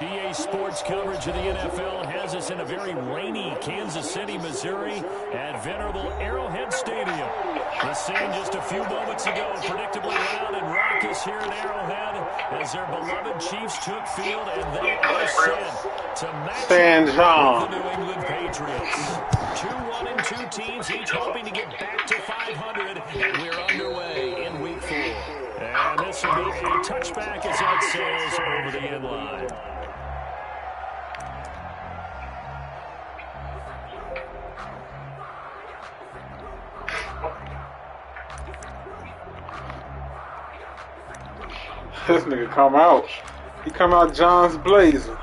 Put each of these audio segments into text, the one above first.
EA Sports coverage of the NFL has us in a very rainy Kansas City, Missouri at venerable Arrowhead Stadium. The scene just a few moments ago, predictably loud and raucous here at Arrowhead as their beloved Chiefs took field, and they are set to match up with the New England Patriots. 2-1 and 2 teams, each hoping to get back to 500, and we're underway in Week 4. And this will be a touchback as that sails over the end line. This nigga come out. He come out John's Blazer.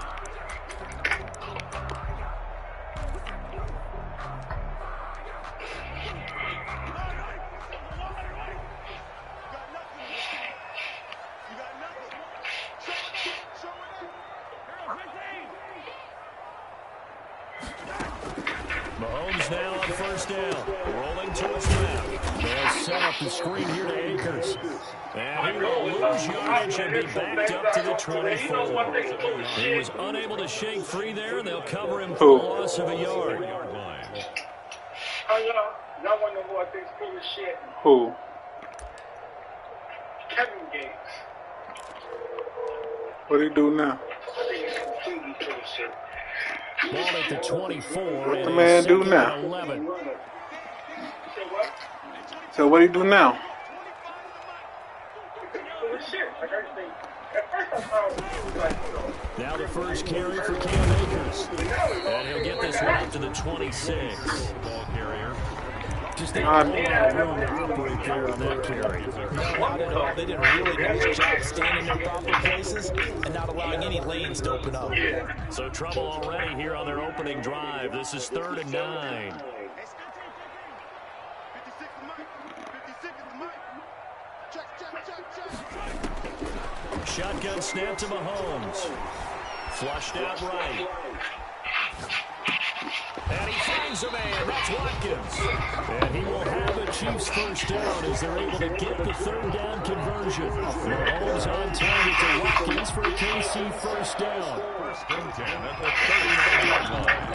Mahomes now on first down. Rolling to his left. They'll set up the screen here to Akers. And he will lose yardage and be backed up to the 24. He was unable to shake free there. They'll cover him for a loss of a yard. Oh, y'all want to know what this full of shit? Who? Kevin Gates. What he do now? I think it's completely full of shit. Ball at the 24. What the man do now? 11. So what he do now? Now the first carry for Cam Akers. And he'll get this one up to the 26. Ball carrier. Just a lot of room to operate there on that carry. No, not at all. They did a really nice job staying in their proper places and not allowing any lanes to open up. So trouble already here on their opening drive. This is 3rd and 9. Shotgun snap to Mahomes. Flushed out right. And he finds a man. That's Watkins. And he will have a Chiefs first down as they're able to get the 3rd down conversion. Mahomes on target to Watkins for a KC first down. First and 10 at the 39-yard line.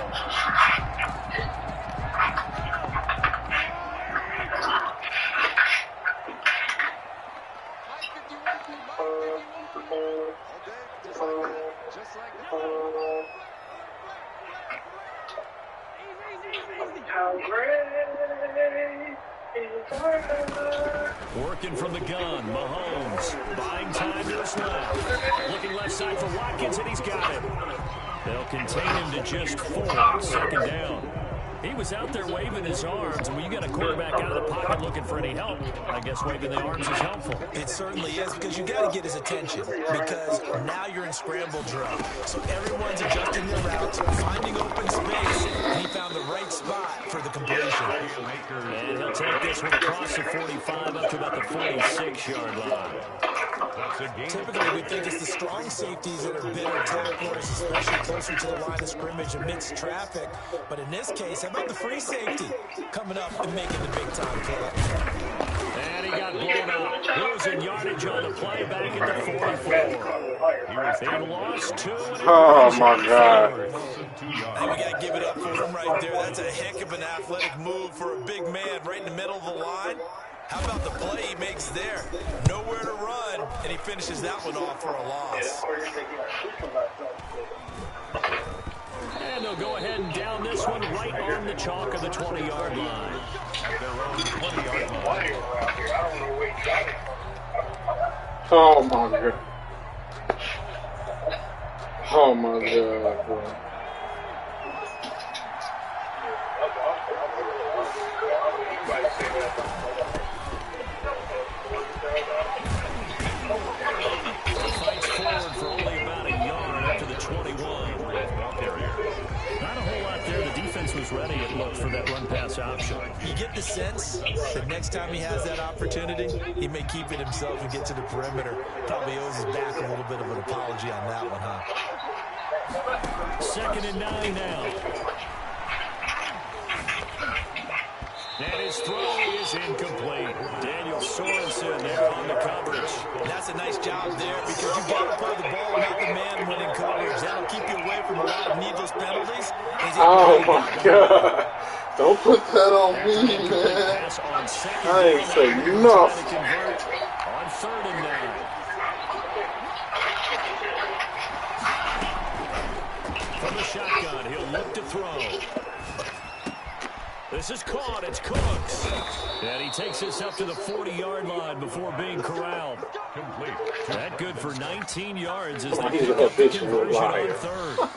How great Working from the gun, Mahomes buying time to his left. Looking left side for Watkins, and he's got him. They'll contain him to just 4, 2nd down. He was out there waving his arms, and when you got a quarterback out of the pocket looking for any help, I guess waving the arms is helpful. It certainly is, because you got to get his attention, because now you're in scramble drill. So everyone's adjusting their routes, finding open space, and he found the right spot for the completion. And he'll take this one across the 45 up to about the 46-yard line. Typically, we think it's the strong safeties that are bitter territories, especially closer to the line of scrimmage amidst traffic. But in this case, how about the free safety coming up and making the big-time play? And he got blown up. Losing yardage on the play back at the 44. They lost 2. Oh, my God. And we got to give it up for him right there. That's a heck of an athletic move for a big man right in the middle of the line. How about the play he makes there? Nowhere to run, and he finishes that one off for a loss. And they'll go ahead and down this one right on the chalk of the 20-yard line. Their own 20-yard line. Oh, my God. Oh, my God, bro. Fights forward for only about a yard up to the 21. Not a whole lot there. The defense was ready, it looked, for that run-pass option. You get the sense that next time he has that opportunity, he may keep it himself and get to the perimeter. Probably owes his back a little bit of an apology on that one, huh? 2nd and 9 now. And his throw is incomplete. Daniel Sorensen there on the coverage. That's a nice job there, because you've got to play the ball and not the man when in coverage. That'll keep you away from a lot of needless penalties. Oh, my God. Don't put that on me, man. I ain't say nothing. On 3rd and 9. From the shotgun, he'll look to throw. This is caught. It's Cooks. And he takes this up to the 40-yard line before being corralled. Complete. That good for 19 yards as they pick up the conversion on 3rd.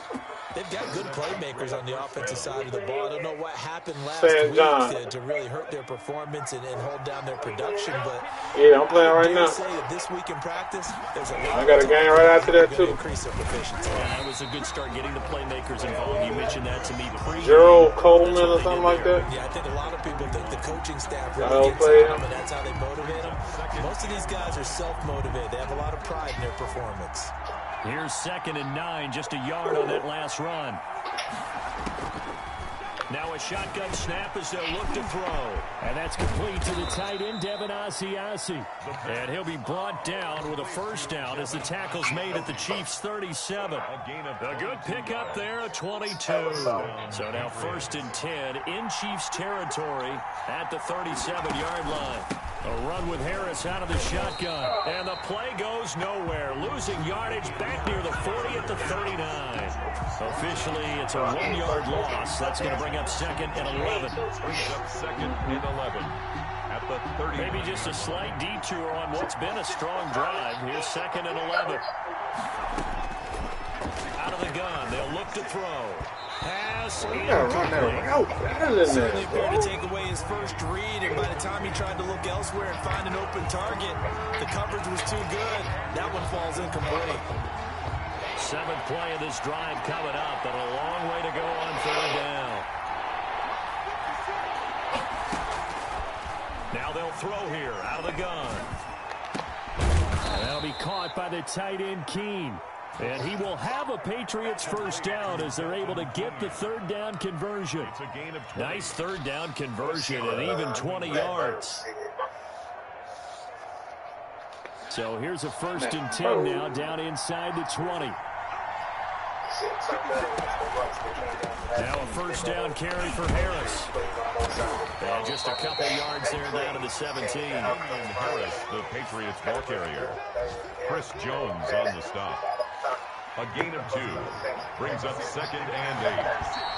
They've got good playmakers on the offensive side of the ball. I don't know what happened last St. week John. to really hurt their performance and hold down their production. But Yeah, I'm playing right I now. say that this week in practice, there's a lot I got a game right after that, too. increase their proficiency. Yeah, that was a good start getting the playmakers involved. You mentioned that to me pre. Gerald Coleman or something like that. Yeah, I think a lot of people think the coaching staff I really don't gets play on him. them, and that's how they motivate them. Most of these guys are self-motivated. They have a lot of pride in their performance. Here's 2nd and 9, just a yard on that last run. Now a shotgun snap as they'll look to throw. And that's complete to the tight end, Devin Asiasi. And he'll be brought down with a 1st down as the tackle's made at the Chiefs' 37. A good pickup there, a 22. So now 1st and 10 in Chiefs territory at the 37-yard line. A run with Harris out of the shotgun. And the play goes nowhere. Losing yardage back near the 40 at the 39. Officially, it's a 1-yard loss. That's going to bring up 2nd and 11. Brings up 2nd and 11 at the 30. Maybe just a slight detour on what's been a strong drive. Here's 2nd and 11. Out of the gun. They'll look to throw. Pass incomplete. Certainly appeared to take away his first read, and by the time he tried to look elsewhere and find an open target, the coverage was too good. That one falls incomplete. 7th play of this drive coming up, but a long way to go on 3rd down. Now they'll throw here out of the gun. And that'll be caught by the tight end, Keene. And he will have a Patriots 1st down as they're able to get the 3rd down conversion. Nice 3rd down conversion and even 20 yards. So here's a 1st and 10 now down inside the 20. Now a 1st down carry for Harris. And just a couple yards there down to the 17. Harris, the Patriots ball carrier. Chris Jones on the stop. A gain of 2. Brings up 2nd and 8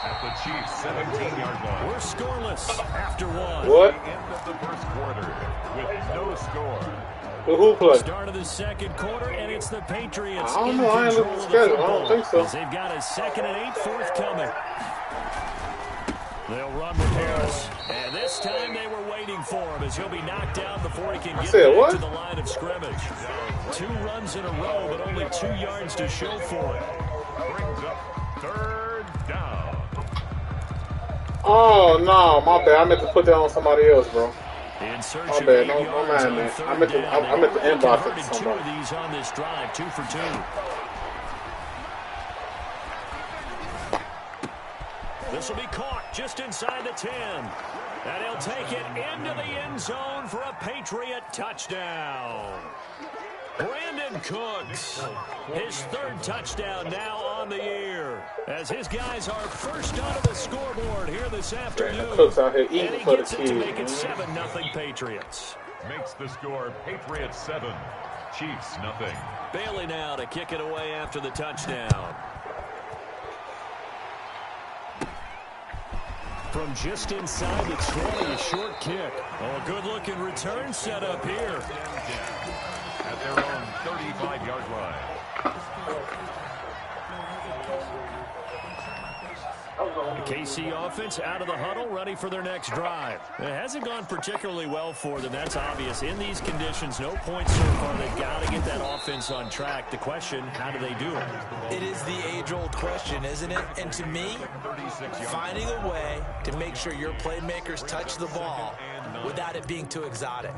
at the Chiefs' 17-yard line. We're scoreless after 1. What? The end of the first quarter with no score. Who play? Start of the second quarter, and it's the Patriots. I don't know. I ain't looking at the schedule. I don't think so. As they've got a 2nd and 8 forthcoming. They'll run with Harris. And this time they were waiting for him as he'll be knocked down before he can get back to the line of scrimmage. 2 runs in a row, but only 2 yards to show for it. Brings up 3rd down. Oh, no. My bad. I meant to put that on somebody else, bro. In search My of bad. 8 No yards mind on that. 3rd I meant to down. inbox it to Converted 2 somebody. of these on this drive, 2 for 2. This will be caught just inside the 10. And he'll take it into the end zone for a Patriot touchdown. Brandon Cooks, his 3rd touchdown now on the year, as his guys are first onto the scoreboard here this afternoon. Cooks out here And eating he for the gets it to make it kids. 7-0 Patriots. Makes the score Patriots 7, Chiefs nothing. Bailey now to kick it away after the touchdown. From just inside the 20, a short kick. Oh, a good-looking return set up here. At their own 35-yard line. The KC offense out of the huddle, ready for their next drive. It hasn't gone particularly well for them. That's obvious. In these conditions, no points so far. They've got to get that offense on track. The question, how do they do it? It is the age-old question, isn't it? And to me, finding a way to make sure your playmakers touch the ball without it being too exotic.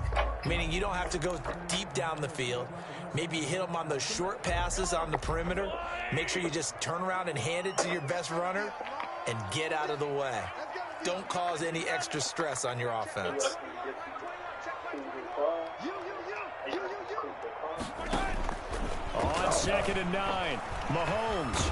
Meaning you don't have to go deep down the field. Maybe you hit them on those short passes on the perimeter. Make sure you just turn around and hand it to your best runner and get out of the way. Don't cause any extra stress on your offense. On 2nd and 9, Mahomes.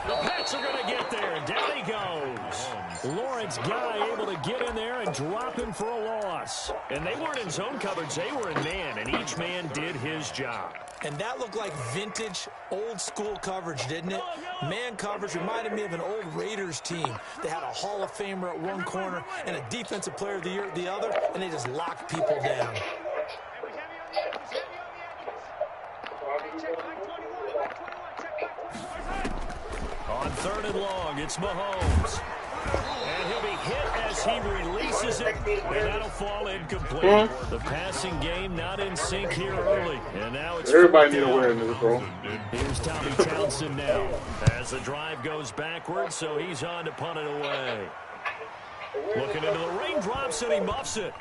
The Pats are going to get there, and down he goes. Lawrence Guy able to get in there and drop him for a loss. And they weren't in zone coverage, they were in man, and each man did his job. And that looked like vintage, old-school coverage, didn't it? Man coverage reminded me of an old Raiders team. They had a Hall of Famer at one corner and a Defensive Player of the Year at the other, and they just locked people down. On 3rd and long, it's Mahomes. And he'll be hit as he releases it, and that'll fall incomplete. The passing game not in sync here early, and now it's Everybody need awareness, bro. Here's Tommy Townsend now as the drive goes backwards, so he's on to punt it away. Looking into the raindrops, and he muffs it.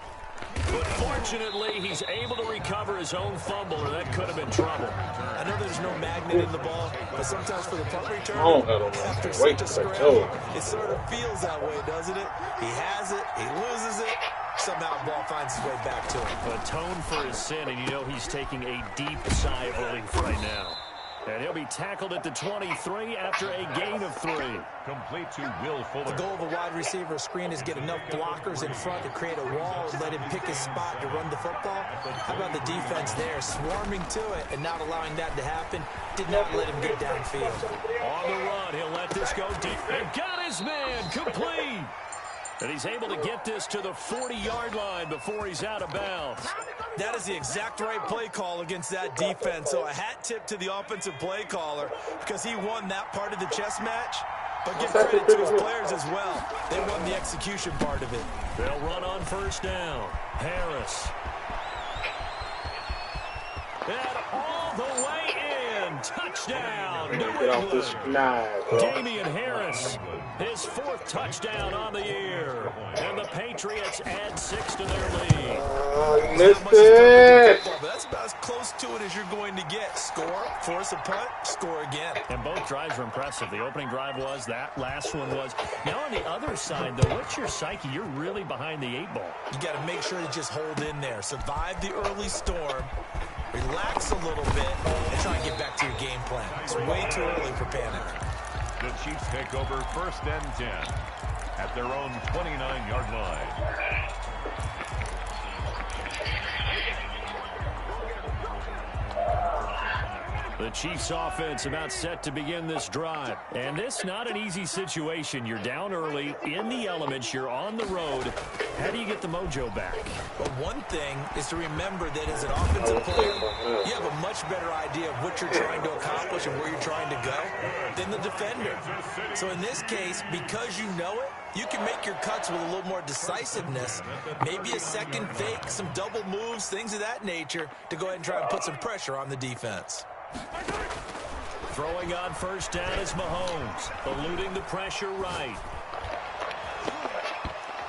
But fortunately, he's able to recover his own fumble, or that could have been trouble. I know there's no magnet in the ball, but sometimes for the punt return, after Wait such a a scramble, it sort of feels that way, doesn't it? He has it, he loses it, somehow the ball finds its way back to him. Atone for his sin, and you know he's taking a deep sigh of relief right now. And he'll be tackled at the 23 after a gain of 3. Complete to Will Fuller. The goal of a wide receiver screen is get enough blockers in front to create a wall and let him pick his spot to run the football. How about the defense there, swarming to it and not allowing that to happen? Did not let him get downfield. On the run, he'll let this go deep. And got his man complete. And he's able to get this to the 40-yard line before he's out of bounds. That is the exact right play call against that defense. So a hat tip to the offensive play caller because he won that part of the chess match. But give credit to his players as well. They won the execution part of it. They'll run on 1st down. Harris. And all the way in. Touchdown. Get off this knife, bro. Damian Harris, his 4th touchdown on the year. And the Patriots add 6 to their lead. Missed it. But that's about as close to it as you're going to get. Score, force a punt, score again. And both drives were impressive. The opening drive was, that last one was. Now on the other side, though, what's your psyche? You're really behind the 8 ball. You got to make sure to just hold in there. Survive the early storm. Relax a little bit and try and get back to your game plan. It's way too early for panic. The Chiefs take over 1st and 10 at their own 29-yard line. The Chiefs offense about set to begin this drive. And this not an easy situation. You're down early, in the elements, you're on the road. How do you get the mojo back? Well, one thing is to remember that as an offensive player, you have a much better idea of what you're trying to accomplish and where you're trying to go than the defender. So in this case, because you know it, you can make your cuts with a little more decisiveness, maybe a second fake, some double moves, things of that nature, to go ahead and try and put some pressure on the defense. Throwing on first down is Mahomes, eluding the pressure right.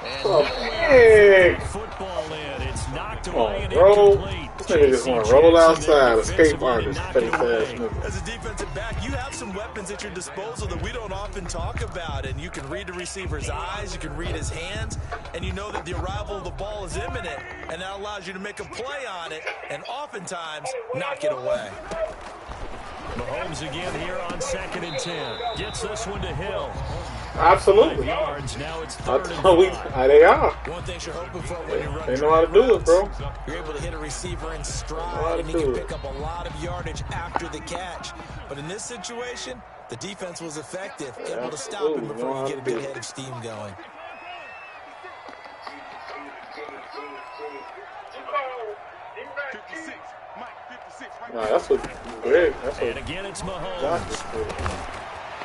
And football in. It's knocked away and incomplete. This nigga just want to roll outside, escape artist, face ass nigga. As a defensive back, you have some weapons at your disposal that we don't often talk about, and you can read the receiver's eyes, you can read his hands, and you know that the arrival of the ball is imminent, and that allows you to make a play on it, and oftentimes knock it away. Mahomes again here on 2nd and 10. Gets this one to Hill. Absolutely. Yards. Now it's 3rd and 5. They are. One thing you're hoping for when you run, they know how to do it, bro. You're able to hit a receiver in stride, and he can pick up a lot of yardage after the catch. But in this situation, the defense was effective, able to stop him before he get a good head of steam going. Nah, that's what Greg. And again, it's Mahomes.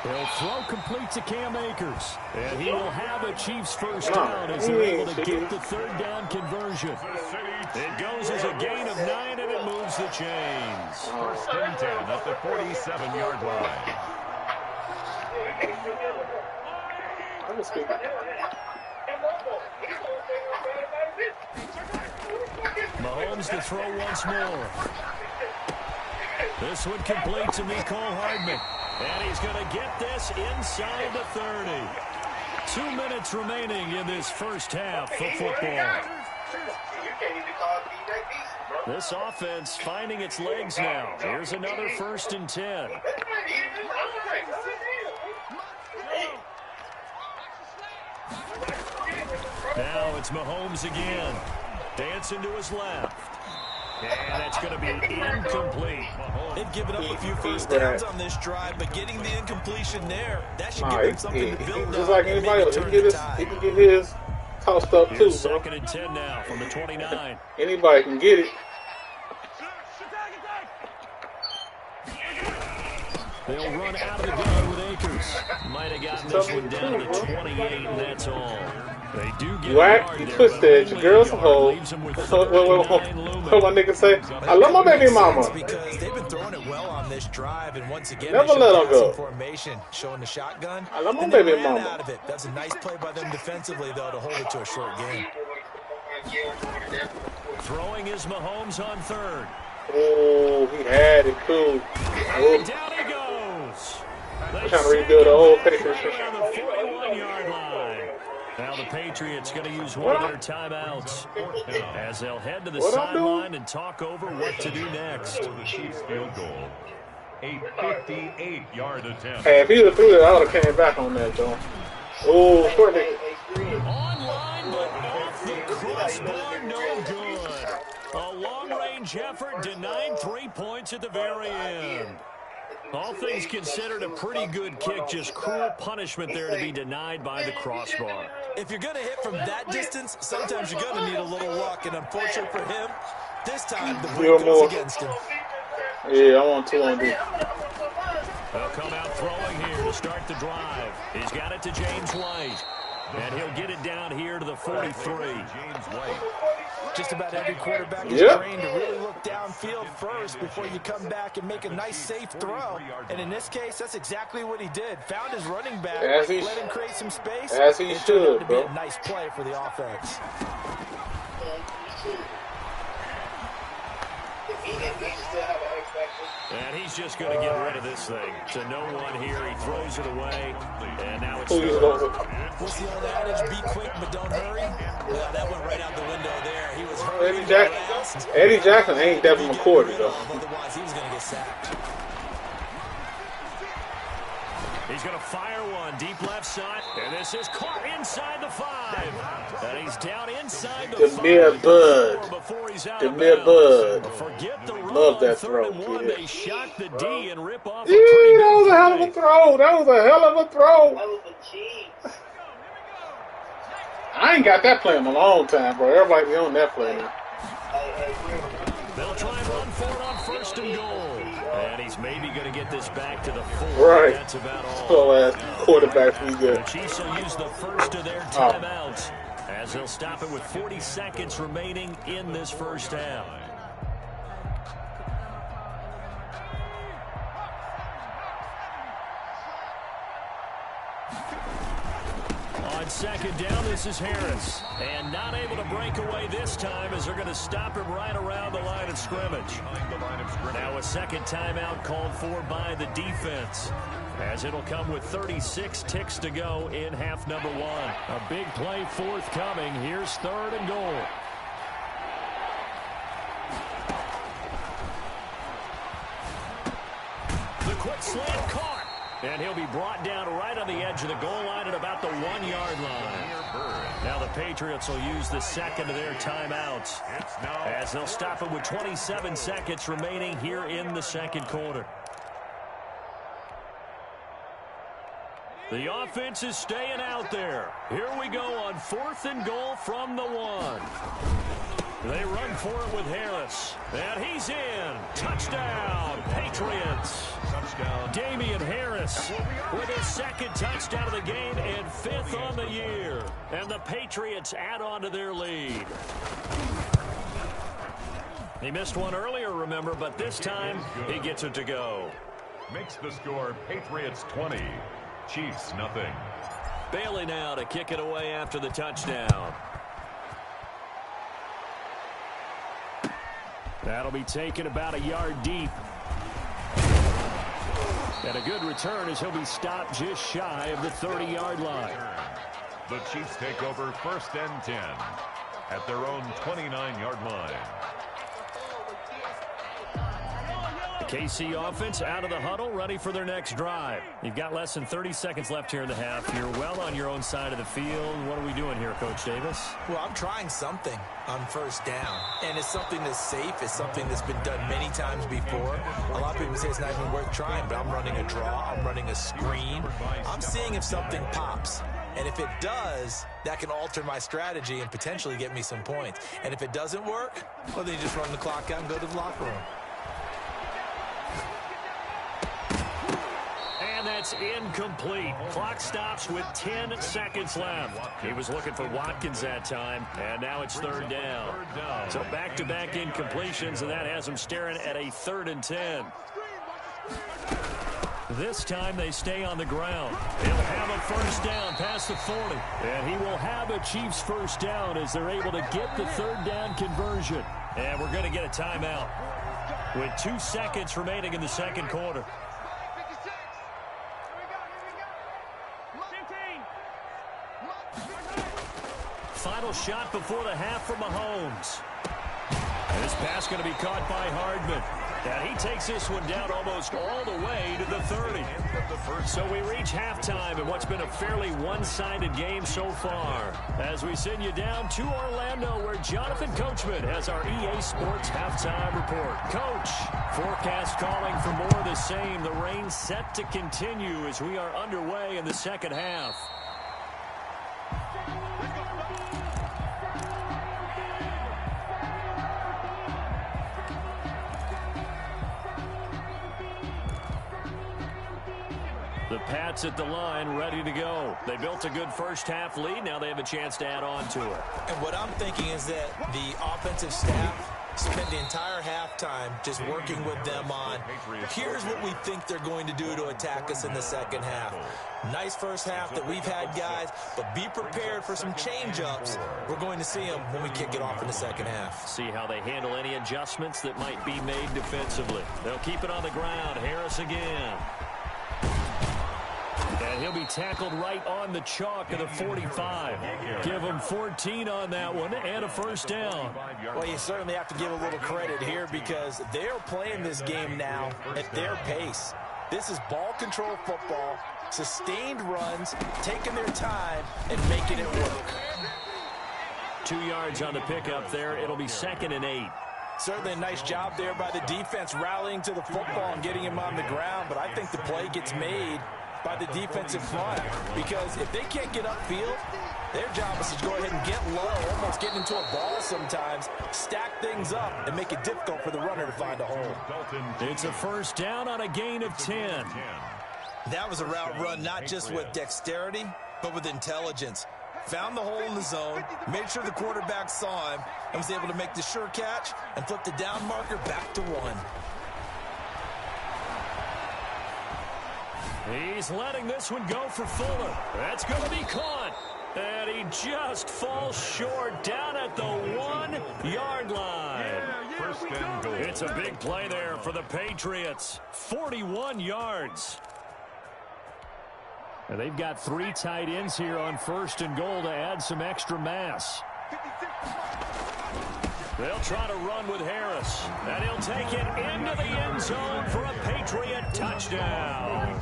He'll throw complete to Cam Akers. And he will have a Chiefs first down as they're able to get the 3rd down conversion. It goes as a gain of 9, and it moves the chains. 1st and 10 at the 47-yard line. Mahomes to throw once more. This one complete to Mecole Hardman. And he's going to get this inside the 30. 2 minutes remaining in this first half of football. This offense finding its legs now. Here's another 1st and 10. Now it's Mahomes again. Dancing to his left. And it's going to be incomplete. They've given up a few first downs on this drive, but getting the incompletion there, that should give him something to build just up. like anybody else, he can get his tossed up too, bro. 2nd and 10 now from the 29. Anybody can get it. They'll run out of the gun with Akers. Might have gotten this one down to 28, and that's all. They do get whack, you twisted, your girl's a hoe. What my nigga say? I love my baby mama. Because they've been throwing it well on this drive, and once again, never let them go. Formation, showing the shotgun. I love my baby mama. Out of it. That's a nice play by them defensively, though, to hold it to a short game. Throwing is Mahomes on 3rd. Oh, he had it, cool. And down he goes. I'm trying to rebuild the whole Patriots. On the 41-yard line. Now the Patriots going to use one of their timeouts as they'll head to the sideline and talk over what to do next. The Chiefs field goal. A 58-yard attempt. Hey, if he would have threw that, I would have came back on that, though. Oh, short nigga. Online, but off the crossbar, no good. A long-range effort denied 3 points at the very end. All things considered, a pretty good kick, just cruel punishment there to be denied by the crossbar. If you're going to hit from that distance, sometimes you're going to need a little luck, and unfortunately for him, this time the break goes against him. Yeah, I want 2 on D. They'll come out throwing here to start the drive. He's got it to James White, and he'll get it down here to the 43. James White. Just about every quarterback is trained to really look downfield first before you come back and make a nice, safe throw. And in this case, that's exactly what he did. Found his running back, let him create some space. As he should, to bro. be a nice play for the offense. And he's just going to get rid of this thing. To no one here, he throws it away. And now it's What's the old adage? Be quick, but don't hurry. Well, that went right out the window there. He was hurrying. Eddie Jackson ain't Devin McCourty, though. Otherwise, he was going to get sacked. He's going to fire one deep left side. And this is caught inside the 5. And he's down inside the 5. Before he's out of bounds. Forget the run. Love that throw, throw. They shot the D and rip off. That was a hell of a throw. That was a hell of a throw. That was the cheese. I ain't got that play in a long time, bro. Everybody be on that play now. They'll try and run for it on 1st and goal. And he's maybe going to get this back to the 4. Right. That's about all. Slow-ass quarterback, we good. The Chiefs will use the first of their timeouts as they'll stop it with 40 seconds remaining in this first half. On 2nd down, this is Harris. And not able to break away this time as they're going to stop him right around the line of scrimmage. Now a second timeout called for by the defense, as it'll come with 36 ticks to go in half number 1. A big play forthcoming. Here's 3rd and goal. The quick slant caught. And he'll be brought down right on the edge of the goal line at about the 1-yard line. Now the Patriots will use the second of their timeouts as they'll stop it with 27 seconds remaining here in the second quarter. The offense is staying out there. Here we go on 4th and goal from the 1. They run for it with Harris. And he's in. Touchdown, Patriots. Touchdown. Damian Harris with his 2nd touchdown of the game and 5th on the year. And the Patriots add on to their lead. He missed one earlier, remember, but this time he gets it to go. Makes the score Patriots 20, Chiefs nothing. Bailey now to kick it away after the touchdown. That'll be taken about a yard deep. And a good return as he'll be stopped just shy of the 30-yard line. The Chiefs take over 1st and 10 at their own 29-yard line. The KC offense out of the huddle, ready for their next drive. You've got less than 30 seconds left here in the half. You're well on your own side of the field. What are we doing here, Coach Davis? Well, I'm trying something on 1st down, and it's something that's safe. It's something that's been done many times before. A lot of people say it's not even worth trying, but I'm running a draw. I'm running a screen. I'm seeing if something pops. And if it does, that can alter my strategy and potentially get me some points. And if it doesn't work, well, then you just run the clock out and go to the locker room. That's incomplete. Clock stops with 10 seconds left. He was looking for Watkins that time, and now it's 3rd down. So back-to-back incompletions, and that has him staring at a 3rd and 10. This time they stay on the ground. He'll have a 1st down past the 40. And he will have a Chiefs 1st down as they're able to get the 3rd down conversion. And we're going to get a timeout with 2 seconds remaining in the second quarter. Final shot before the half from Mahomes. And this pass going to be caught by Hardman. And he takes this one down almost all the way to the 30. So we reach halftime in what's been a fairly one-sided game so far. As we send you down to Orlando, where Jonathan Coachman has our EA Sports halftime report. Coach, forecast calling for more of the same. The rain set to continue as we are underway in the second half. The Pats at the line, ready to go. They built a good first half lead. Now they have a chance to add on to it. And what I'm thinking is that the offensive staff spent the entire halftime just working with them on, here's what we think they're going to do to attack us in the second half. Nice first half that we've had, guys, but be prepared for some change-ups. We're going to see them when we kick it off in the second half. See how they handle any adjustments that might be made defensively. They'll keep it on the ground. Harris again. And he'll be tackled right on the chalk of the 45. Give him 14 on that one and a first down. Well, you certainly have to give a little credit here because they're playing this game now at their pace. This is ball control football, sustained runs, taking their time, and making it work. 2 yards on the pickup there. It'll be 2nd and 8. Certainly a nice job there by the defense rallying to the football and getting him on the ground, but I think the play gets made by the defensive front because if they can't get upfield, their job is to go ahead and get low, almost get into a ball sometimes, stack things up, and make it difficult for the runner to find a hole. It's a 1st down on a gain of 10. That was a route run not just with dexterity, but with intelligence. Found the hole in the zone, made sure the quarterback saw him, and was able to make the sure catch and flip the down marker back to 1. He's letting this one go for Fuller. That's going to be caught. And he just falls short down at the 1-yard line. 1st and goal. It's a big play there for the Patriots. 41 yards. And they've got 3 tight ends here on 1st and goal to add some extra mass. They'll try to run with Harris. And he'll take it into the end zone for a Patriot touchdown.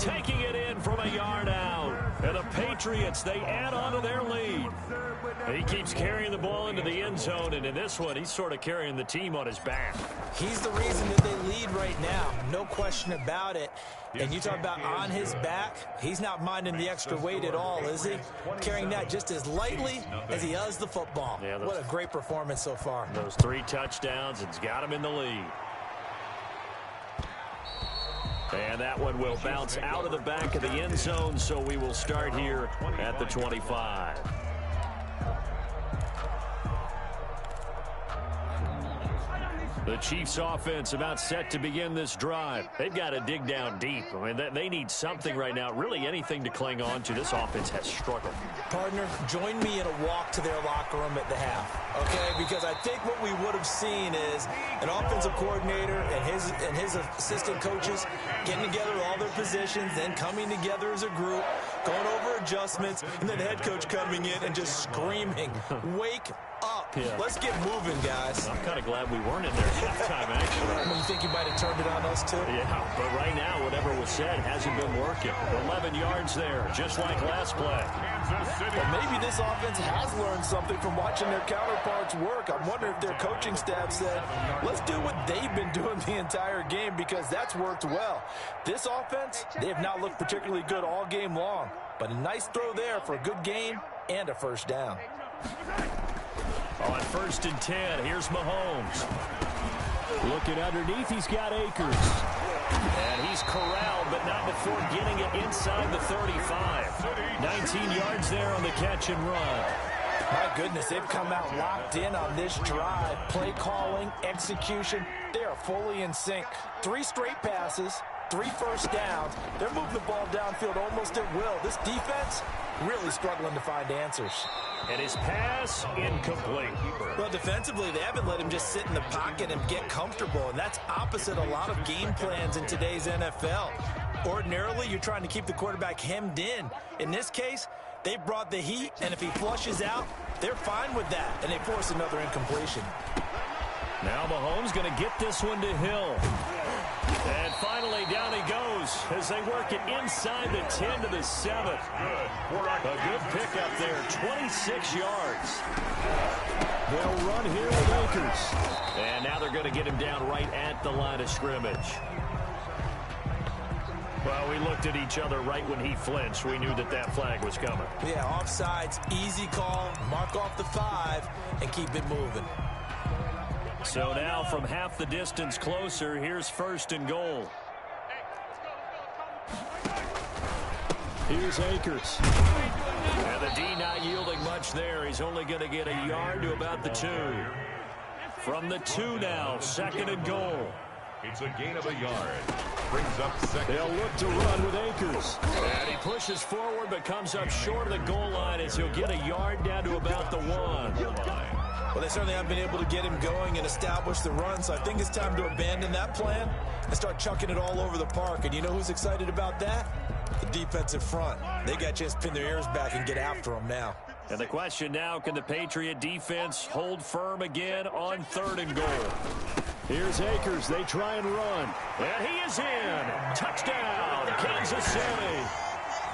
Taking it in from a yard out. And the Patriots, they add on to their lead. He keeps carrying the ball into the end zone, and in this one, he's sort of carrying the team on his back. He's the reason that they lead right now, no question about it. And you talk about on his back, he's not minding the extra weight at all, is he? Carrying that just as lightly as he does the football. Yeah, what a great performance so far. Those 3 touchdowns, it's got him in the lead. And that one will bounce out of the back of the end zone, so we will start here at the 25. The Chiefs offense about set to begin this drive. They've got to dig down deep. I mean, they need something right now, really anything to cling on to. This offense has struggled. Partner, join me in a walk to their locker room at the half, okay? Because I think what we would have seen is an offensive coordinator and his assistant coaches getting together all their positions, then coming together as a group, going over adjustments, and then the head coach coming in and just screaming, wake up. Yeah. Let's get moving, guys. I'm kind of glad we weren't in there at halftime, actually. You think you might have turned it on us, too? Yeah, but right now, whatever was said hasn't been working. 11 yards there, just like last play. Well, maybe this offense has learned something from watching their counterparts work. I'm wondering if their coaching staff said, let's do what they've been doing the entire game because that's worked well. This offense, they have not looked particularly good all game long, but a nice throw there for a good gain and a 1st down. On 1st and 10, here's Mahomes. Looking underneath, he's got Akers. And he's corralled, but not before getting it inside the 35. 19 yards there on the catch and run. My goodness, they've come out locked in on this drive. Play calling, execution, they are fully in sync. 3 straight passes, 3 first downs. They're moving the ball downfield almost at will. This defense really struggling to find answers. And his pass incomplete. Well, defensively, they haven't let him just sit in the pocket and get comfortable, and that's opposite a lot of game plans in today's NFL. Ordinarily, you're trying to keep the quarterback hemmed in. In this case, they brought the heat, and if he flushes out, they're fine with that, and they force another incompletion. Now Mahomes going to get this one to Hill. And finally, down he goes as they work it inside the 10 to the 7. A good pickup there, 26 yards. They'll run here with Akers. And now they're going to get him down right at the line of scrimmage. Well, we looked at each other right when he flinched. We knew that that flag was coming. Yeah, offsides, easy call, mark off the 5, and keep it moving. So now from half the distance closer, here's 1st and goal. Here's Akers. And the D not yielding much there. He's only going to get a yard to about the 2. From the 2 now, 2nd and goal. It's a gain of a yard. Brings up 2nd. They'll look to run with Akers. And he pushes forward but comes up short of the goal line as he'll get a yard down to about the 1. Well, they certainly haven't been able to get him going and establish the run, so I think it's time to abandon that plan and start chucking it all over the park. And you know who's excited about that? The defensive front. They got a chance to pin their ears back and get after him now. And the question now, can the Patriot defense hold firm again on 3rd and goal? Here's Akers. They try and run. And he is in. Touchdown, Kansas City.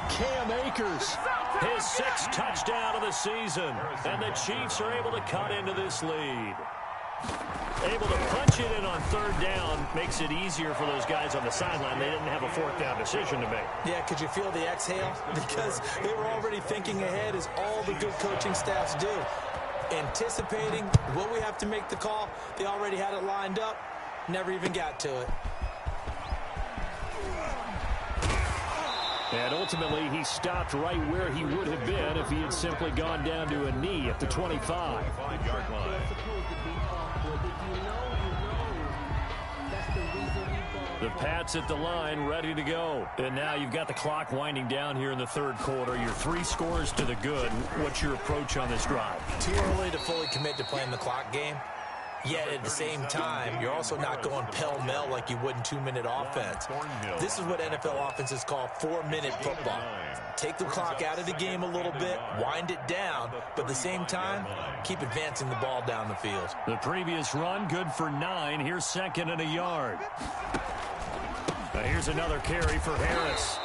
Cam Akers, his 6th touchdown of the season. And the Chiefs are able to cut into this lead. Able to punch it in on 3rd down makes it easier for those guys on the sideline. They didn't have a 4th down decision to make. Yeah, could you feel the exhale? Because they were already thinking ahead, as all the good coaching staffs do. Anticipating what we have to make the call. They already had it lined up. Never even got to it. And ultimately, he stopped right where he would have been if he had simply gone down to a knee at the 25. 25-yard line. The Pats at the line, ready to go. And now you've got the clock winding down here in the 3rd quarter. Your 3 scores to the good. What's your approach on this drive? Too early to fully commit to playing the clock game. Yet at the same time, you're also not going pell-mell like you would in 2-minute offense. This is what NFL offenses call 4-minute football. Take the clock out of the game a little bit, wind it down, but at the same time, keep advancing the ball down the field. The previous run, good for 9. Here's 2nd and a yard. Now here's another carry for Harris.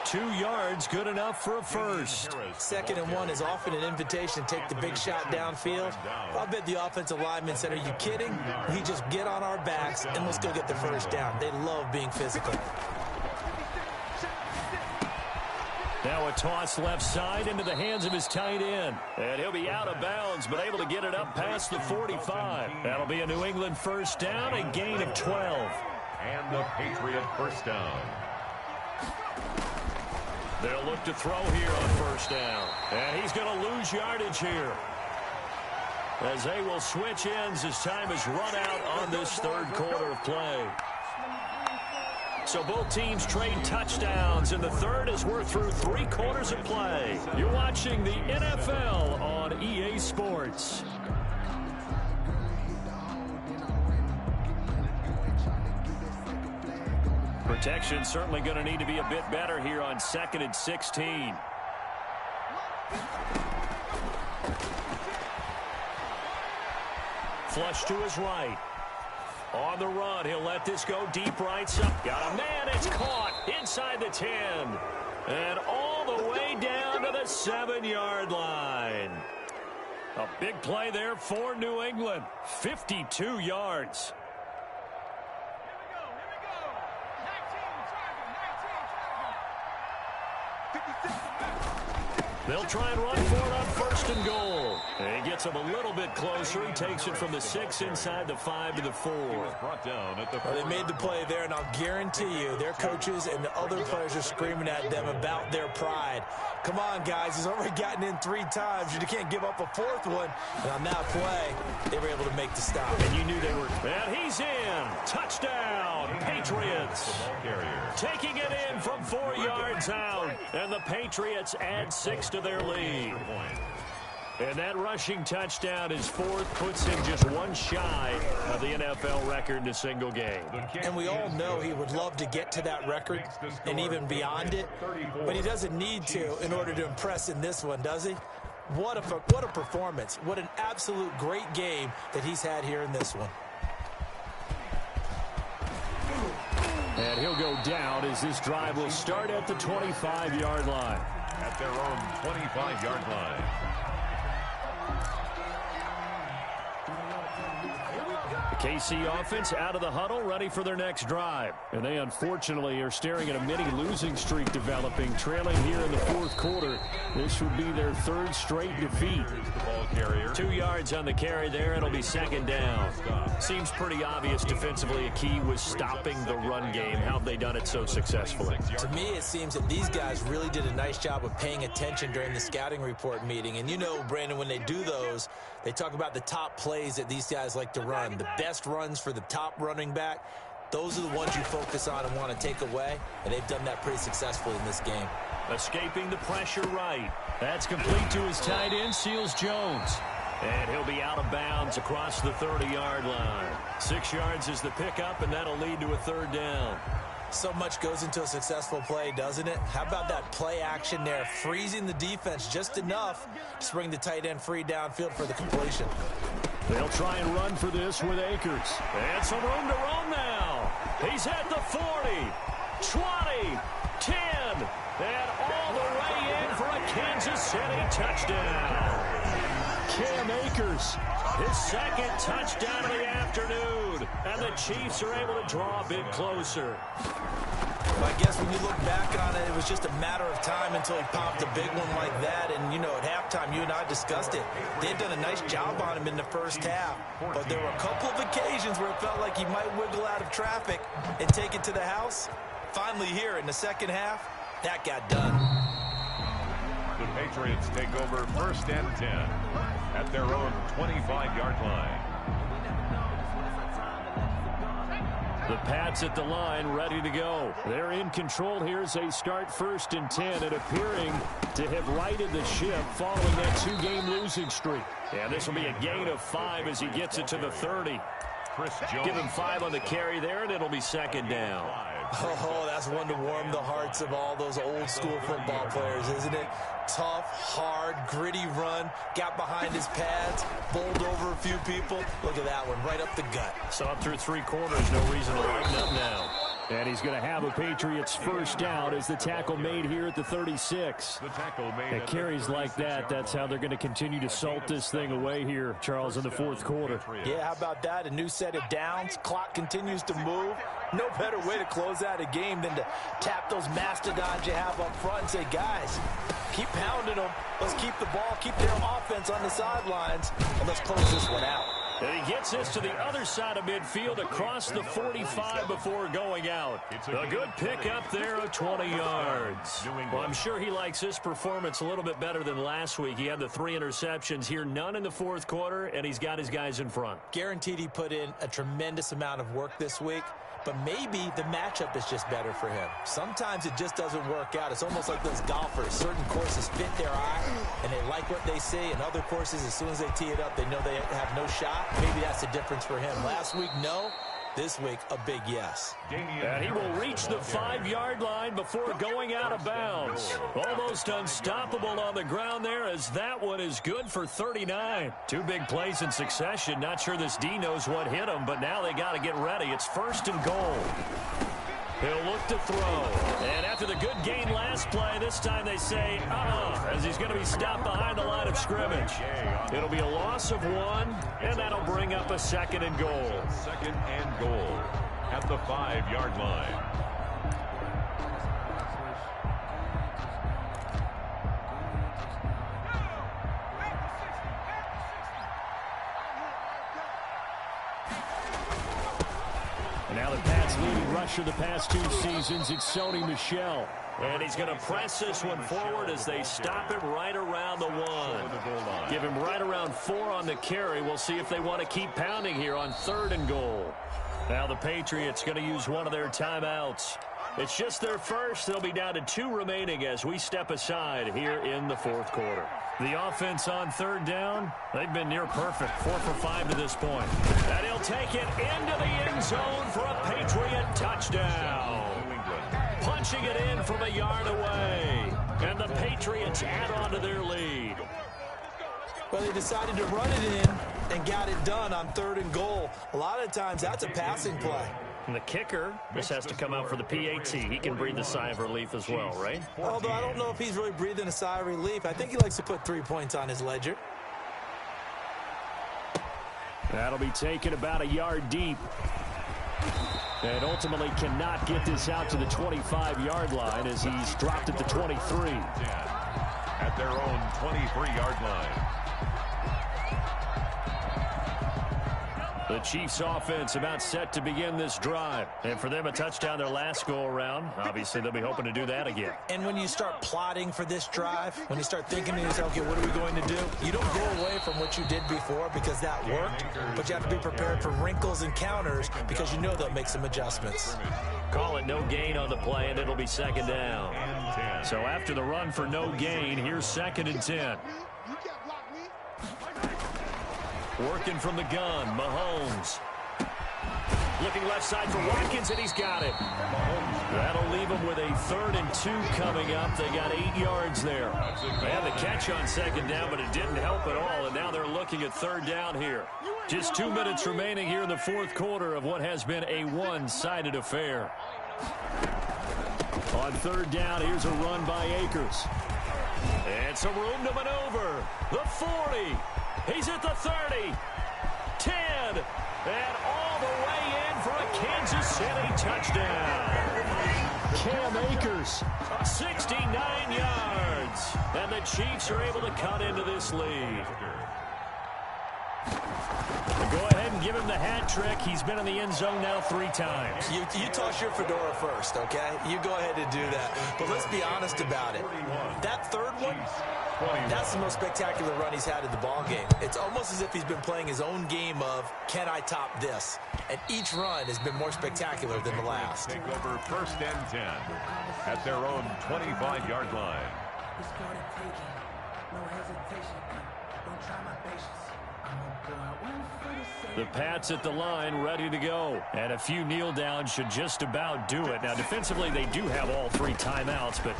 2 yards, good enough for a first. 2nd and 1 is often an invitation to take the big shot downfield. I bet the offensive linemen said, are you kidding? We just get on our backs and let's go get the first down. They love being physical. Now a toss left side into the hands of his tight end. And he'll be out of bounds, but able to get it up past the 45. That'll be a New England first down, a gain of 12. And the Patriot first down. They'll look to throw here on first down. And he's going to lose yardage here, as they will switch ends as time has run out on this 3rd quarter of play. So both teams trade touchdowns in the 3rd as we're through 3 quarters of play. You're watching the NFL on EA Sports. Protection certainly going to need to be a bit better here on 2nd and 16. Flush to his right. On the run, he'll let this go deep right side. Got a man, it's caught inside the 10. And all the way down to the 7-yard line. A big play there for New England. 52 yards. They'll try and run for it on 1st and goal. And he gets him a little bit closer. He takes it from the 6 inside the 5 to the 4. Well, they made the play there, and I'll guarantee you their coaches and the other players are screaming at them about their pride. Come on, guys. He's already gotten in 3 times. You can't give up a 4th one. And on that play, they were able to make the stop. And you knew they were. And he's in. Touchdown, Patriots. Taking it in from 4 yards out. And the Patriots add 6 to their lead. And that rushing touchdown is 4th, puts him just 1 shy of the NFL record in a single game. And we all know he would love to get to that record and even beyond it, but he doesn't need to in order to impress in this one, does he? What a performance. What an absolute great game that he's had here in this one. And he'll go down as this drive will start at the 25-yard line. At their own 25-yard line. The KC offense out of the huddle, ready for their next drive. And they unfortunately are staring at a mini losing streak developing, trailing here in the 4th quarter. This would be their 3rd straight defeat. The ball carrier. 2 yards on the carry there. It'll be 2nd down. Seems pretty obvious defensively a key was stopping the run game. How have they done it so successfully? To me, it seems that these guys really did a nice job of paying attention during the scouting report meeting. And you know, Brandon, when they do those, they talk about the top plays that these guys like to run. The best runs for the top running back. Those are the ones you focus on and want to take away. And they've done that pretty successfully in this game. Escaping the pressure right. That's complete to his tight end, Seals Jones. And he'll be out of bounds across the 30-yard line. 6 yards is the pickup, and that'll lead to a 3rd down. So much goes into a successful play, doesn't it? How about that play action there, freezing the defense just enough to bring the tight end free downfield for the completion. They'll try and run for this with Akers. And some room to roam now. He's at the 40, 20, 10, and all the way in for a Kansas City touchdown. Cam Akers, his second touchdown of the afternoon. And the Chiefs are able to draw a bit closer. I guess when you look back on it, it was just a matter of time until he popped a big one like that. And, you know, at halftime, you and I discussed it. They'd done a nice job on him in the first half. But there were a couple of occasions where it felt like he might wiggle out of traffic and take it to the house. Finally here in the second half, that got done. The Patriots take over 1st and 10 at their own 25-yard line. The Pats at the line, ready to go. They're in control here as they start 1st and 10 and appearing to have righted the ship following that 2-game losing streak. And this will be a gain of 5 as he gets it to the 30. Chris Jones. Give him 5 on the carry there, and it'll be 2nd down. Oh, that's one to warm the hearts of all those old-school football players, isn't it? Tough, hard, gritty run, got behind his pads, bowled over a few people. Look at that one, right up the gut. So up through 3 quarters, no reason to lighten up now. And he's going to have a Patriots first down as the tackle made here at the 36. The tackle made at carries like that, that's how they're going to continue to salt this thing away here, Charles, in the 4th quarter. Yeah, how about that? A new set of downs. Clock continues to move. No better way to close out a game than to tap those mastodons you have up front and say, guys, keep pounding them. Let's keep the ball, keep their offense on the sidelines, and let's close this one out. And he gets this to the other side of midfield across the 45 before going out. A good pickup there of 20 yards. Well, I'm sure he likes his performance a little bit better than last week. He had the 3 interceptions here, none in the 4th quarter, and he's got his guys in front. Guaranteed he put in a tremendous amount of work this week. But maybe the matchup is just better for him. Sometimes it just doesn't work out. It's almost like those golfers. Certain courses fit their eye, and they like what they see. And other courses, as soon as they tee it up, they know they have no shot. Maybe that's the difference for him. Last week, no. This week, a big yes. And he will reach the 5-yard line before going out of bounds. Almost unstoppable on the ground there, as that one is good for 39. 2 big plays in succession. Not sure this D knows what hit him, but now they got to get ready. It's 1st and goal. He'll look to throw. And after the good gain last play, this time they say, as he's going to be stopped behind the line of scrimmage. It'll be a loss of 1, and that'll bring up a 2nd and goal. 2nd and goal at the 5-yard line. Now the Pats' leading rusher the past 2 seasons, it's Sony Michel. And he's going to press this one forward as they stop him right around the 1. Give him right around 4 on the carry. We'll see if they want to keep pounding here on 3rd and goal. Now the Patriots going to use one of their timeouts. It's just their first. They'll be down to 2 remaining as we step aside here in the 4th quarter. The offense on 3rd down, they've been near perfect, 4 for 5 to this point. And he'll take it into the end zone for a Patriot touchdown. Punching it in from a yard away. And the Patriots add on to their lead. Well, they decided to run it in and got it done on 3rd and goal. A lot of times that's a passing play. And the kicker, this has to come out for the PAT. He can breathe a sigh of relief as well, right? Although I don't know if he's really breathing a sigh of relief. I think he likes to put 3 points on his ledger. That'll be taken about a yard deep. And ultimately cannot get this out to the 25-yard line as he's dropped at the 23. At their own 23-yard line. The Chiefs offense about set to begin this drive. And for them, a touchdown their last go-around. Obviously, they'll be hoping to do that again. And when you start plotting for this drive, when you start thinking to yourself, okay, what are we going to do? You don't go away from what you did before because that worked, but you have to be prepared for wrinkles and counters because you know they'll make some adjustments. Call it no gain on the play, and it'll be 2nd down. So after the run for no gain, here's 2nd and 10. Working from the gun, Mahomes. Looking left side for Watkins, and he's got it. That'll leave them with a 3rd and 2 coming up. They got 8 yards there. They had the catch on 2nd down, but it didn't help at all, and now they're looking at 3rd down here. Just 2 minutes remaining here in the fourth quarter of what has been a one-sided affair. On third down, here's a run by Akers. And some room to maneuver. The 40. He's at the 30. 10. And all the way in for a Kansas City touchdown. Cam Akers, 69 yards. And the Chiefs are able to cut into this lead. Go ahead and give him the hat trick. He's been in the end zone now 3 times. You toss your fedora first, okay? You go ahead and do that. But let's be honest about it. That third one, that's the most spectacular run he's had in the ball game. It's almost as if he's been playing his own game of, can I top this? And each run has been more spectacular than the last. Take over first and 10 at their own 25-yard line. The Pats at the line, ready to go. And a few kneel downs should just about do it. Now, defensively, they do have all 3 timeouts, but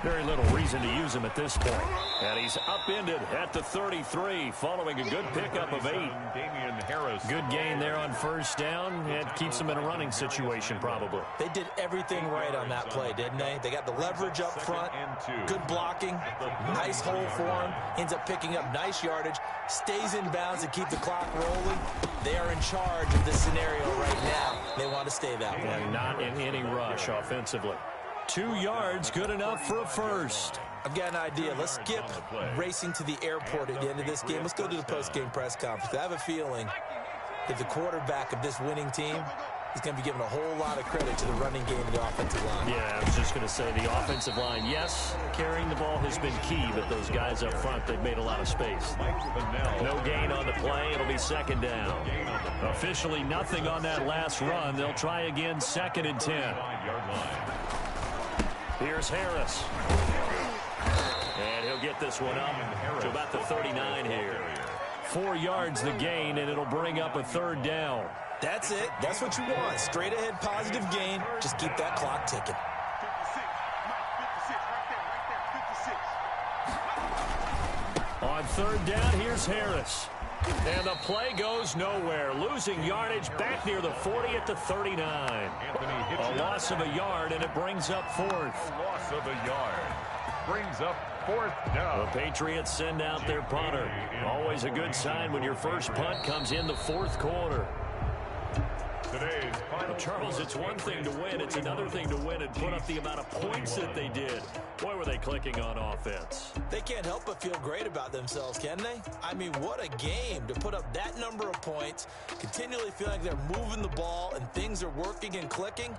very little reason to use them at this point. And he's upended at the 33, following a good pickup of 8. Damian Harris. Good gain there on first down. It keeps them in a running situation, probably. They did everything right on that play, didn't they? They got the leverage up front, good blocking, nice hole for him, ends up picking up nice yardage, stays in bounds to keep the clock rolling. They are in charge of this scenario right now. They want to stay that way. And not in any rush offensively. 2 yards, good enough for a first. I've got an idea. Let's skip racing to the airport at the end of this game. Let's go to the post-game press conference. I have a feeling that the quarterback of this winning team is going to be given a whole lot of credit to the running game and the offensive line. Yeah, I was just going to say the offensive line, yes, carrying the ball has been key, but those guys up front, they've made a lot of space. No gain on the play. It'll be second down. Officially nothing on that last run. They'll try again, 2nd and 10. Here's Harris. And he'll get this one up to about the 39 here. 4 yards the gain, and it'll bring up a 3rd down. That's it. That's what you want. Straight ahead positive gain. Just keep that clock ticking. On 3rd down, here's Harris. And the play goes nowhere. Losing yardage back near the 40 at the 39. A loss of a yard, and it brings up 4th. A loss of a yard. Brings up 4th down. The Patriots send out their punter. Always a good sign when your first punt comes in the 4th quarter. Today's final. Charles, it's one thing to win. It's another thing to win and put up the amount of points that they did. Boy, were they clicking on offense. They can't help but feel great about themselves, can they? I mean, what a game to put up that number of points, continually feel like they're moving the ball and things are working and clicking.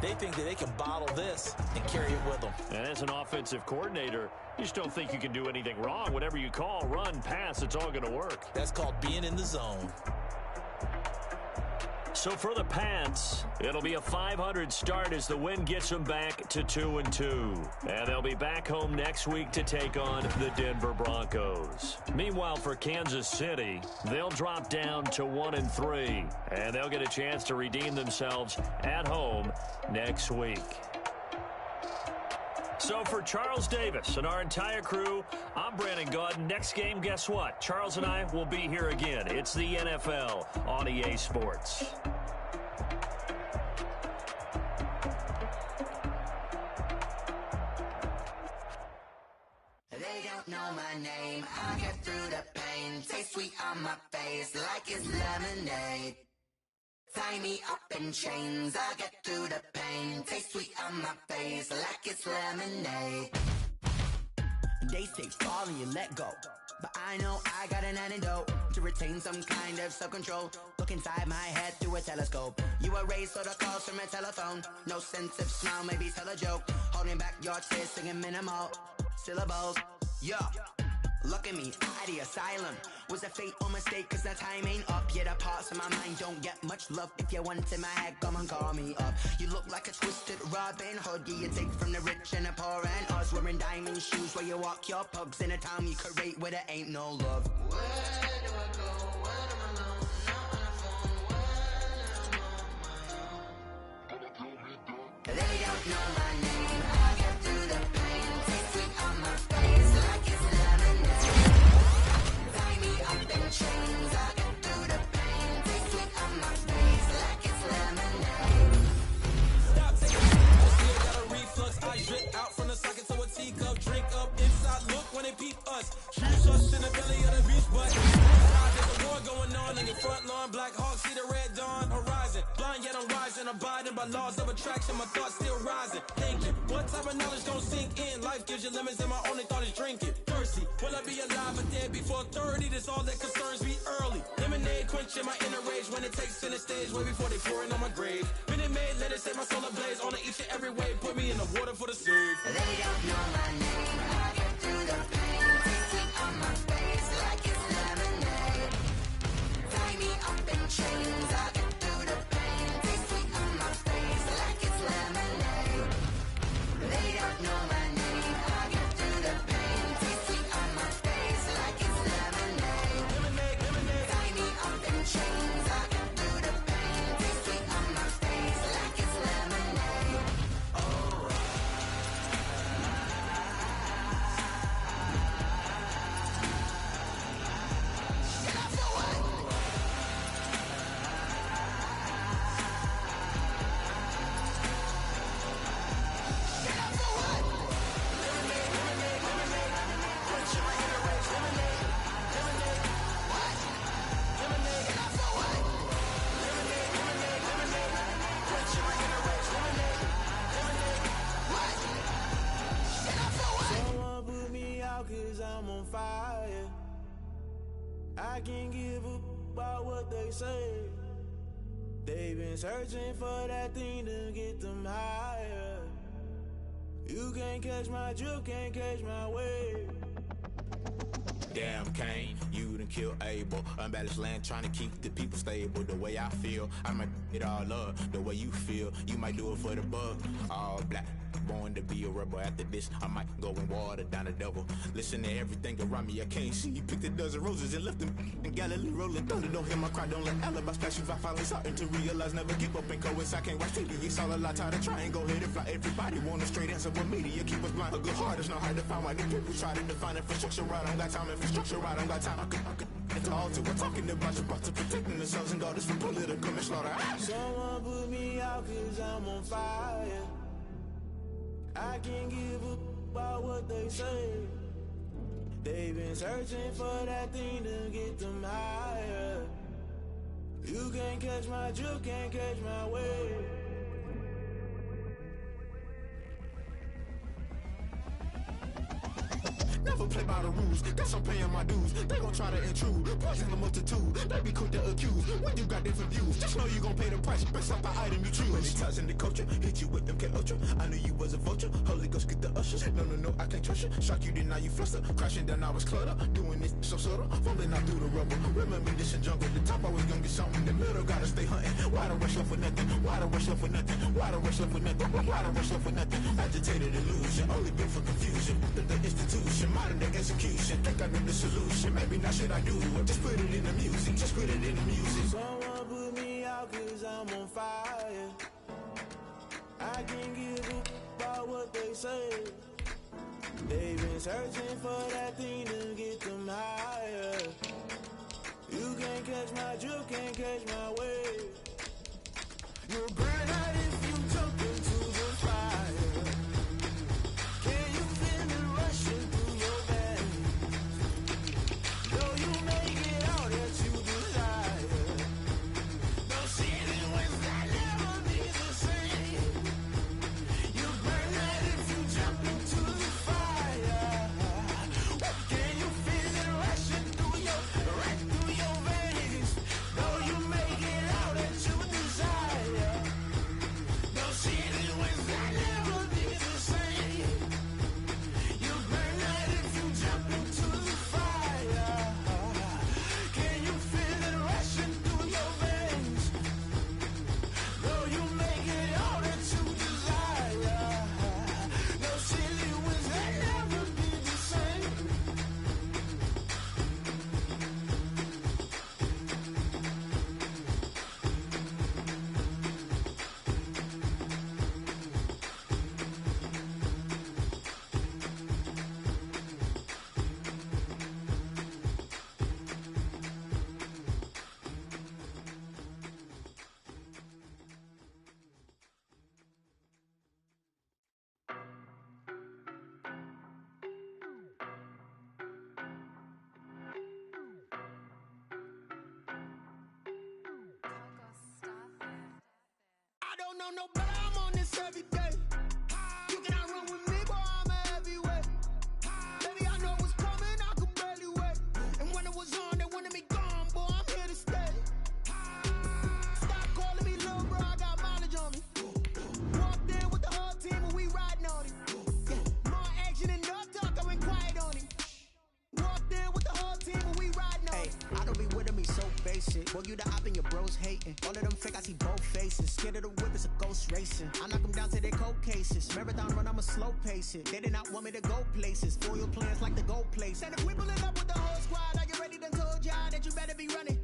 They think that they can bottle this and carry it with them. And as an offensive coordinator, you just don't think you can do anything wrong. Whatever you call, run, pass, it's all going to work. That's called being in the zone. So for the Pats, it'll be a 500 start as the win gets them back to 2-2. And they'll be back home next week to take on the Denver Broncos. Meanwhile, for Kansas City, they'll drop down to 1-3. And they'll get a chance to redeem themselves at home next week. So for Charles Davis and our entire crew, I'm Brandon Gaudin. Next game, guess what? Charles and I will be here again. It's the NFL on EA Sports. They don't know my name. I get through the pain. Taste sweet on my face like it's lemonade. Tie me up in chains, I get through the pain. Taste sweet on my face like it's lemonade. They say fall and you let go, but I know I got an antidote to retain some kind of self-control. Look inside my head through a telescope. You erase all the calls from a telephone. No sense of smile, maybe tell a joke. Holding back your tears, singing minimal syllables. Yeah. Look at me, out the asylum. Was a fate or mistake, cause the time ain't up. Yet the parts of my mind don't get much love. If you want in my head, come and call me up. You look like a twisted Robin Hood. Yeah, you take from the rich and the poor and us. Wearing diamond shoes where you walk your pugs in a town you create where there ain't no love. Where do I go? When am I alone? Not on the phone. When I'm on my own. They don't know my name. I get through the pain. Taste sweet on my face like it's lemonade. Tie me up in chains. I get through the pain. horizon. Blind yet I'm rising, abiding by laws of attraction. My thoughts still rising. Thinking, what type of knowledge gon' sink in? Life gives you lemons and my only thought is drinking. Thirsty, will I be alive or dead before 30? That's all that concerns me early. Lemonade quenching my inner rage when it takes center stage way before they pouring on my grave. Minute Maid, let it set my soul ablaze on each and every way. Put me in the water for the save. They don't know my name. I get through the pain. Taste sweet on my face like it's lemonade. Tie me up in chains. I get through the pain. Taste sweet on my face like it's lemonade. They don't know my name. I get through the pain. Taste sweet on my face like it's lemonade. Tie me up in chains. I get through the pain. Taste sweet on my face like it's lemonade. Someone put me out 'cause I'm on fire. I can't give a about what they say. They've been searching for that thing to get them higher. You can't catch my drift, can't catch my wave. Damn, Kane, you done killed Abel. Unbalanced land trying to keep the people stable. The way I feel, I might it all up. The way you feel, you might do it for the bug. All black, born to be a rebel. After this, I might go and water down the devil. Listen to everything around me, I can't see. Picked a dozen roses and left them in Galilee rolling thunder. Don't hear my cry, don't let alibis pass you. I finally starting to realize, never give up and coincide. I can't watch TV, it's all a lot. Tired of trying, go ahead and fly. Everybody want a straight answer, but media keep us blind. A good heart is not hard to find. Why the people try to define infrastructure right? I don't got time, infrastructure right, I don't got time. I could it's all to we're talking about to protecting the sons and daughters from political manslaughter. Someone put me out 'cause I'm on fire. I can't give a about what they say. They've been searching for that thing to get them higher. You can't catch my drift, can't catch my wave. Never play by the rules, guess I'm paying my dues. They gon' try to intrude, poison the multitude. They be quick to accuse, when you got different views. Just know you gon' pay the price, based off the item you choose. When it ties in the culture, hit you with MK Ultra. I knew you was a vulture, Holy Ghost get the ushers. No, I can't trust you. Shock you, then now you fluster. Crashing down, I was clutter. Doing this so subtle, fumbling out through the rubble. Remember this in jungle, the top always gonna get something. In the middle, gotta stay hunting. Why the rush left for nothing? Why the rush left for nothing? Why the rush left for nothing? Why the rush left for nothing? Agitated illusion, only built for confusion. The institution, modern day execution. Think I know the solution. Maybe not should I do it? Just put it in the music. Just put it in the music. Someone put me out 'cause I'm on fire. I can't give a about what they say. They've been searching for that thing to get them higher. You can't catch my drift, can't catch my wave. You'll burn out if you jump into the fire. Can you feel it rushing through your veins? Though you make it out that you desire. Don't see the ways that never be the same. You burn out if you jump into the fire. Can you feel it rushing through your veins? Though you make it out that you know no better, I'm on this every day. You cannot run with me, boy, I'm a heavyweight. Baby, I know what's coming, I could barely wait. And when it was on, they wanted me gone, boy, I'm here to stay. Stop calling me little bro, I got mileage on me. Walked in with the whole team and we riding on it. Yeah, more action and no talk, I went quiet on it. Walked in with the whole team and we riding on it. I don't be with me so basic. Boy, you the op and your bros hating. All of them fake, I see both faces. Scared of the whip, it's a ghost racing. I knock them down to their cold cases. Marathon run, I'ma slow pace it. They did not want me to go places. Foil plans like the gold place. And if we pulling up with the whole squad, are you ready? Done told y'all that you better be running.